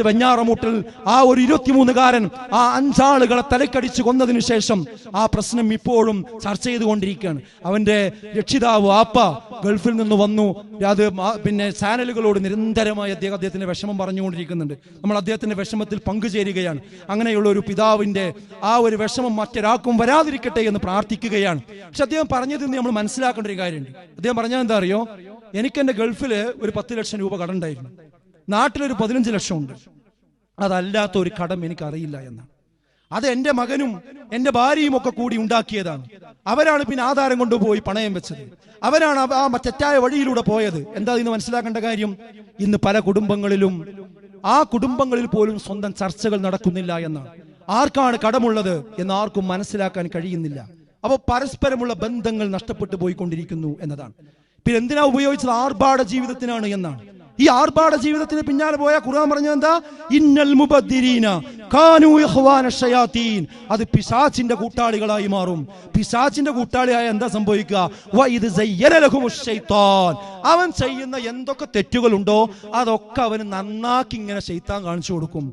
വെഞ്ഞാറമൂട്ടിൽ ആ ഒരു 23കാരൻ ആ 5 ആളുകളെ തലക്കടിച്ച് കൊന്നതിന് ശേഷം ആ പ്രശ്നം ഇപ്പോഴും ചർച്ച ചെയ്തുകൊണ്ടിരിക്കുകയാണ്. അവന്റെ രക്ഷിതാവ് ആപ്പ ഗൾഫിൽ നിന്ന് വന്നു. അത് പിന്നെ ചാനലുകളോട് നിരന്തരമായി അദ്ദേഹത്തിന്റെ വിഷമം പറഞ്ഞുകൊണ്ടിരിക്കുന്നുണ്ട്. നമ്മൾ അദ്ദേഹത്തിന്റെ വിഷമത്തിൽ പങ്കുചേരുകയാണ്. അങ്ങനെയുള്ള ഒരു പിതാവിന്റെ ആ ഒരു വിഷമം മറ്റൊരാൾക്കും വരാതിരിക്കട്ടെ എന്ന് പ്രാർത്ഥിക്കുകയാണ്. പക്ഷെ അദ്ദേഹം പറഞ്ഞതിൽ നിന്ന് നമ്മൾ മനസ്സിലാക്കേണ്ട ഒരു കാര്യമുണ്ട്. അദ്ദേഹം പറഞ്ഞാൽ എന്താ അറിയോ, എനിക്ക് എന്റെ ഗൾഫില് ഒരു 10 ലക്ഷം രൂപ കടമുണ്ടായിരുന്നു, നാട്ടിലൊരു 15 ലക്ഷം ഉണ്ട്. അതല്ലാത്ത ഒരു കടം എനിക്കറിയില്ല എന്നാണ്. അത് എന്റെ മകനും എന്റെ ഭാര്യയും ഒക്കെ കൂടി ഉണ്ടാക്കിയതാണ്. അവരാണ് പിന്നെ ആധാരം കൊണ്ടുപോയി പണയം വെച്ചത്. അവരാണ് ആ തെറ്റായ വഴിയിലൂടെ പോയത്. എന്താ ഇന്ന് മനസ്സിലാക്കേണ്ട കാര്യം? ഇന്ന് പല കുടുംബങ്ങളിലും ആ കുടുംബങ്ങളിൽ പോലും സ്വന്തം ചർച്ചകൾ നടക്കുന്നില്ല എന്നാണ്. ആർക്കാണ് കടമുള്ളത് എന്ന് ആർക്കും മനസ്സിലാക്കാൻ കഴിയുന്നില്ല. അപ്പൊ പരസ്പരമുള്ള ബന്ധങ്ങൾ നഷ്ടപ്പെട്ടു പോയിക്കൊണ്ടിരിക്കുന്നു എന്നതാണ്. പിന്നെ എന്തിനാ ഉപയോഗിച്ചത്? ആർഭാട ജീവിതത്തിനാണ് എന്നാണ്. ഈ ആർഭാട ജീവിതത്തിന് പിന്നാലെ പോയ ഖുർആൻ പറഞ്ഞത് എന്താ? ഇന്നൽ മുബദ്ദിരീന കാനൂ ഇഖ്വാന ശയാതീൻ. അത് പിശാചിന്റെ കൂട്ടാളികളായി മാറും. പിശാചിന്റെ കൂട്ടാളിയായ എന്താ സംഭവിക്കുക? വഇദ് സയ്യന ലഹുമുശ് ശൈത്താൻ. അവൻ ചെയ്യുന്ന എന്തൊക്കെ തെറ്റുകളുണ്ടോ അതൊക്കെ അവന് നന്നാക്കി ഇങ്ങനെ ശൈത്താൻ കാണിച്ചു കൊടുക്കും.